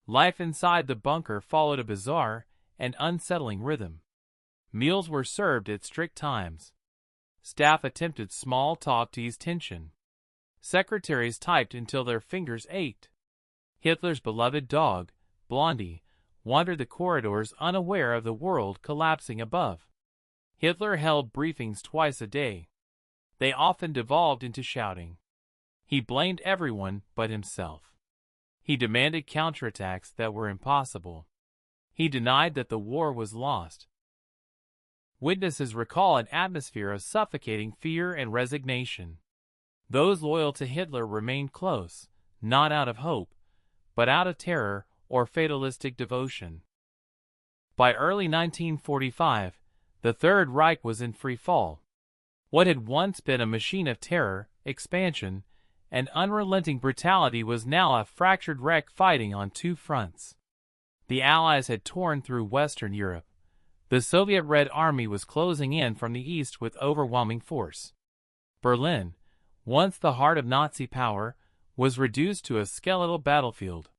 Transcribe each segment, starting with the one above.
Life inside the bunker followed a bizarre and unsettling rhythm. Meals were served at strict times. Staff attempted small talk to ease tension. Secretaries typed until their fingers ached. Hitler's beloved dog, Blondie, wandered the corridors unaware of the world collapsing above. Hitler held briefings twice a day. They often devolved into shouting. He blamed everyone but himself. He demanded counterattacks that were impossible. He denied that the war was lost. Witnesses recall an atmosphere of suffocating fear and resignation. Those loyal to Hitler remained close, not out of hope, but out of terror or fatalistic devotion. By early 1945, the Third Reich was in free fall. What had once been a machine of terror, expansion, and unrelenting brutality was now a fractured wreck fighting on two fronts. The Allies had torn through Western Europe. The Soviet Red Army was closing in from the east with overwhelming force. Berlin, once the heart of Nazi power, was reduced to a skeletal battlefield.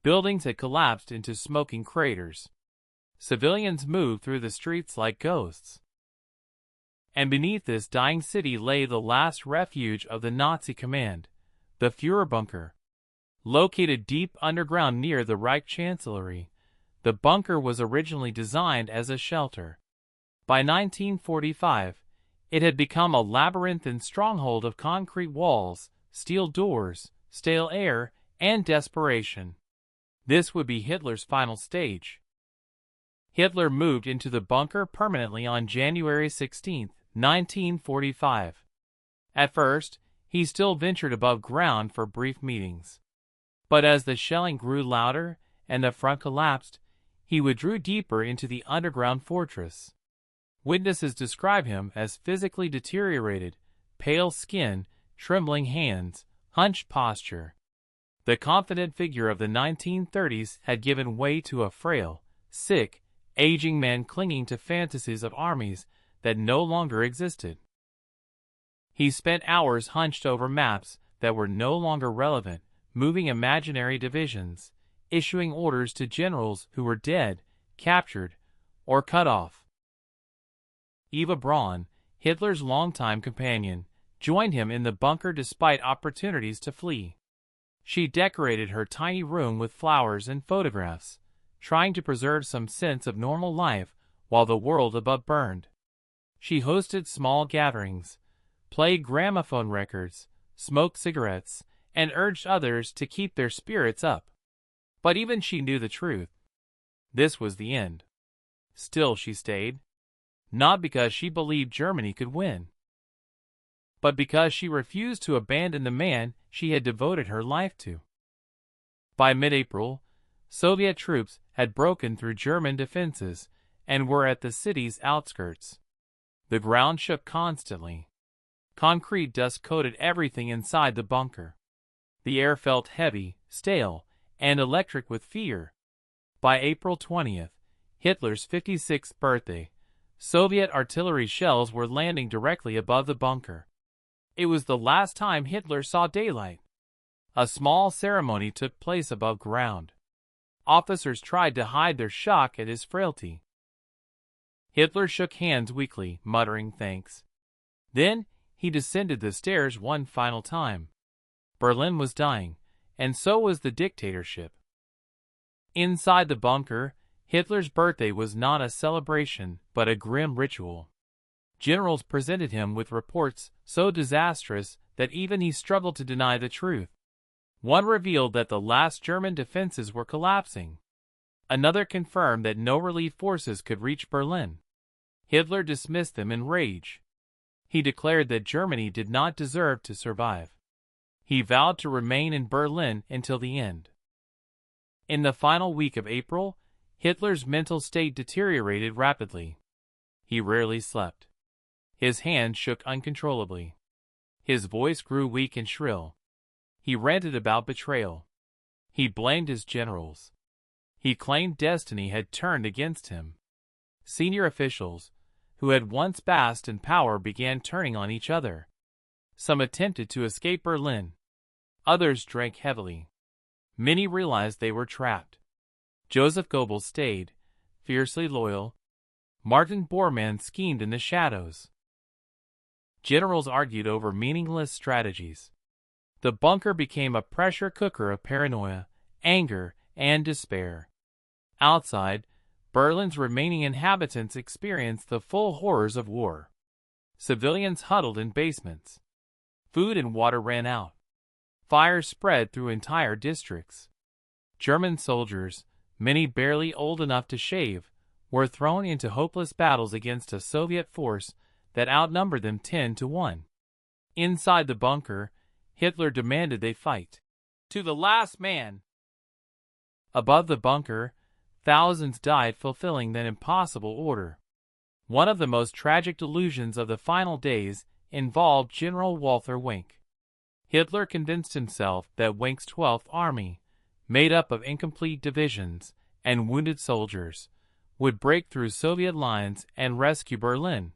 Buildings had collapsed into smoking craters. Civilians moved through the streets like ghosts. And beneath this dying city lay the last refuge of the Nazi command, the Führerbunker. Located deep underground near the Reich Chancellery, the bunker was originally designed as a shelter. By 1945, it had become a labyrinthine stronghold of concrete walls, steel doors, stale air, and desperation. This would be Hitler's final stage. Hitler moved into the bunker permanently on January 16, 1945. At first, he still ventured above ground for brief meetings. But as the shelling grew louder and the front collapsed, he withdrew deeper into the underground fortress. Witnesses describe him as physically deteriorated, pale skin, trembling hands, hunched posture. The confident figure of the 1930s had given way to a frail, sick, aging man clinging to fantasies of armies that no longer existed. He spent hours hunched over maps that were no longer relevant, moving imaginary divisions, issuing orders to generals who were dead, captured, or cut off. Eva Braun, Hitler's longtime companion, joined him in the bunker despite opportunities to flee. She decorated her tiny room with flowers and photographs, trying to preserve some sense of normal life while the world above burned. She hosted small gatherings, played gramophone records, smoked cigarettes, and urged others to keep their spirits up. But even she knew the truth. This was the end. Still she stayed. Not because she believed Germany could win, but because she refused to abandon the man she had devoted her life to. By mid-April, Soviet troops had broken through German defenses and were at the city's outskirts. The ground shook constantly. Concrete dust coated everything inside the bunker. The air felt heavy, stale, and electric with fear. By April 20th, Hitler's 56th birthday, Soviet artillery shells were landing directly above the bunker. It was the last time Hitler saw daylight. A small ceremony took place above ground. Officers tried to hide their shock at his frailty. Hitler shook hands weakly, muttering thanks. Then, he descended the stairs one final time. Berlin was dying, and so was the dictatorship. Inside the bunker, Hitler's birthday was not a celebration, but a grim ritual. Generals presented him with reports so disastrous that even he struggled to deny the truth. One revealed that the last German defenses were collapsing. Another confirmed that no relief forces could reach Berlin. Hitler dismissed them in rage. He declared that Germany did not deserve to survive. He vowed to remain in Berlin until the end. In the final week of April, Hitler's mental state deteriorated rapidly. He rarely slept. His hands shook uncontrollably. His voice grew weak and shrill. He ranted about betrayal. He blamed his generals. He claimed destiny had turned against him. Senior officials, who had once basked in power, began turning on each other. Some attempted to escape Berlin. Others drank heavily. Many realized they were trapped. Joseph Goebbels stayed, fiercely loyal. Martin Bormann schemed in the shadows. Generals argued over meaningless strategies. The bunker became a pressure cooker of paranoia, anger, and despair. Outside, Berlin's remaining inhabitants experienced the full horrors of war. Civilians huddled in basements. Food and water ran out. Fires spread through entire districts. German soldiers, many barely old enough to shave, were thrown into hopeless battles against a Soviet force that outnumbered them 10-1. Inside the bunker, Hitler demanded they fight to the last man. Above the bunker, thousands died fulfilling that impossible order. One of the most tragic delusions of the final days involved General Walther Wenck. Hitler convinced himself that Wenck's 12th Army, made up of incomplete divisions and wounded soldiers, would break through Soviet lines and rescue Berlin.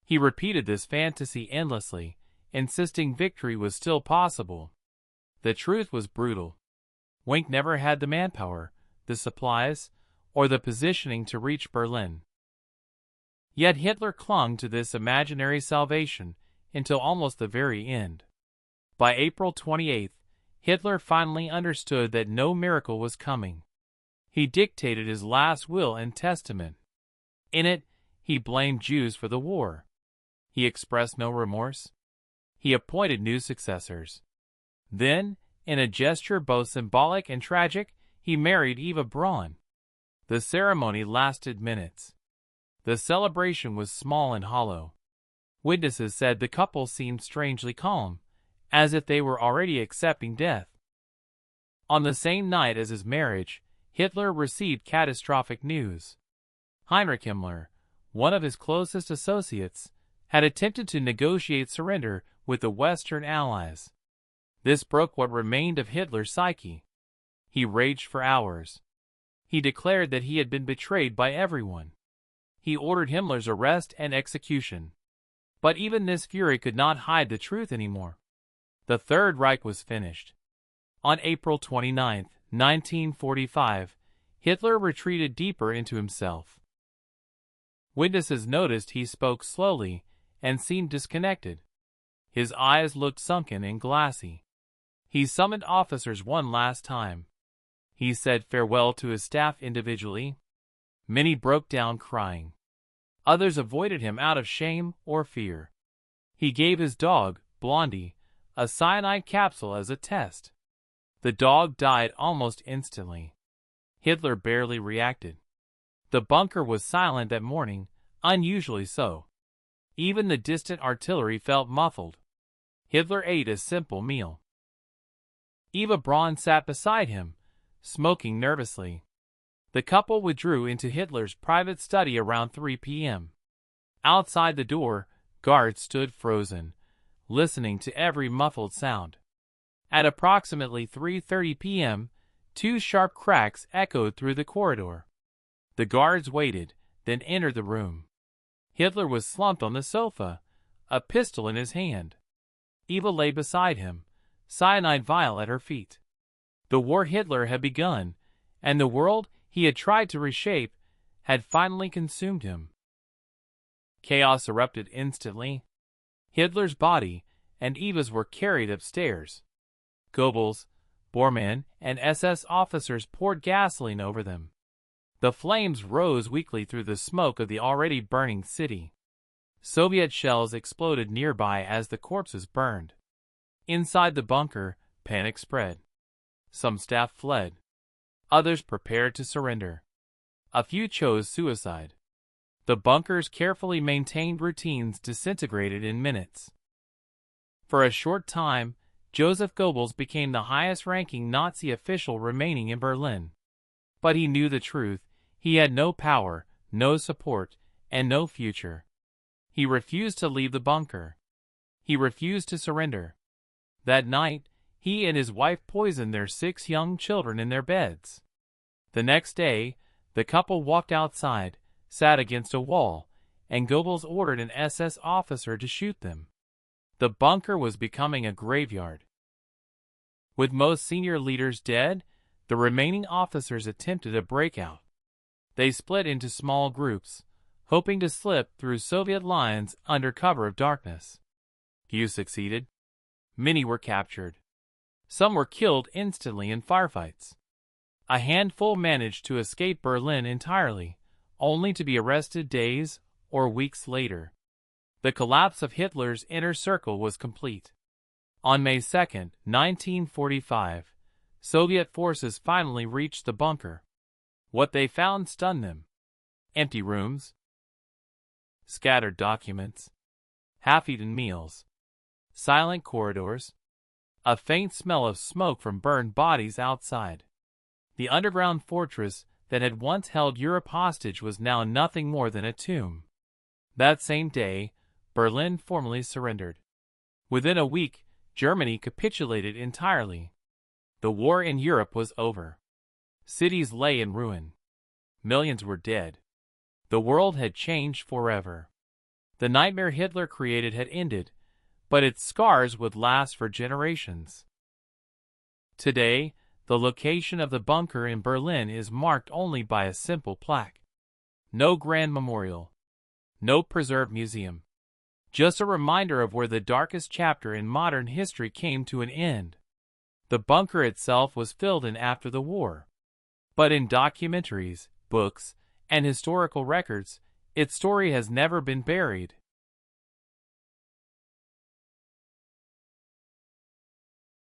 He repeated this fantasy endlessly, insisting victory was still possible. The truth was brutal. Wenck never had the manpower, the supplies, or the positioning to reach Berlin. Yet Hitler clung to this imaginary salvation until almost the very end. By April 28, Hitler finally understood that no miracle was coming. He dictated his last will and testament. In it, he blamed Jews for the war. He expressed no remorse. He appointed new successors. Then, in a gesture both symbolic and tragic, he married Eva Braun. The ceremony lasted minutes. The celebration was small and hollow. Witnesses said the couple seemed strangely calm, as if they were already accepting death. On the same night as his marriage, Hitler received catastrophic news. Heinrich Himmler, one of his closest associates, had attempted to negotiate surrender with the Western Allies. This broke what remained of Hitler's psyche. He raged for hours. He declared that he had been betrayed by everyone. He ordered Himmler's arrest and execution. But even this fury could not hide the truth anymore. The Third Reich was finished. On April 29, 1945, Hitler retreated deeper into himself. Witnesses noticed he spoke slowly and seemed disconnected. His eyes looked sunken and glassy. He summoned officers one last time. He said farewell to his staff individually. Many broke down crying. Others avoided him out of shame or fear. He gave his dog, Blondie, a cyanide capsule as a test. The dog died almost instantly. Hitler barely reacted. The bunker was silent that morning, unusually so. Even the distant artillery felt muffled. Hitler ate a simple meal. Eva Braun sat beside him, smoking nervously. The couple withdrew into Hitler's private study around 3 p.m. Outside the door, guards stood frozen, listening to every muffled sound. At approximately 3:30 p.m., two sharp cracks echoed through the corridor. The guards waited, then entered the room. Hitler was slumped on the sofa, a pistol in his hand. Eva lay beside him, cyanide vial at her feet. The war Hitler had begun, and the world he had tried to reshape, had finally consumed him. Chaos erupted instantly. Hitler's body and Eva's were carried upstairs. Goebbels, Bormann, and SS officers poured gasoline over them. The flames rose weakly through the smoke of the already burning city. Soviet shells exploded nearby as the corpses burned. Inside the bunker, panic spread. Some staff fled. Others prepared to surrender. A few chose suicide. The bunker's carefully maintained routines disintegrated in minutes. For a short time, Joseph Goebbels became the highest-ranking Nazi official remaining in Berlin. But he knew the truth. He had no power, no support, and no future. He refused to leave the bunker. He refused to surrender. That night, he and his wife poisoned their 6 young children in their beds. The next day, the couple walked outside, sat against a wall, and Goebbels ordered an SS officer to shoot them. The bunker was becoming a graveyard. With most senior leaders dead, The remaining officers attempted a breakout. They split into small groups, hoping to slip through Soviet lines under cover of darkness. Few succeeded. Many were captured. Some were killed instantly in firefights. A handful managed to escape Berlin entirely, only to be arrested days or weeks later. The collapse of Hitler's inner circle was complete. On May 2, 1945, Soviet forces finally reached the bunker. What they found stunned them. Empty rooms, scattered documents, half-eaten meals, silent corridors, a faint smell of smoke from burned bodies outside. The underground fortress that had once held Europe hostage was now nothing more than a tomb. That same day, Berlin formally surrendered. Within a week, Germany capitulated entirely. The war in Europe was over. Cities lay in ruin. Millions were dead. The world had changed forever. The nightmare Hitler created had ended, but its scars would last for generations. Today, the location of the bunker in Berlin is marked only by a simple plaque. No grand memorial. No preserved museum. Just a reminder of where the darkest chapter in modern history came to an end. The bunker itself was filled in after the war. But in documentaries, books, and historical records, its story has never been buried.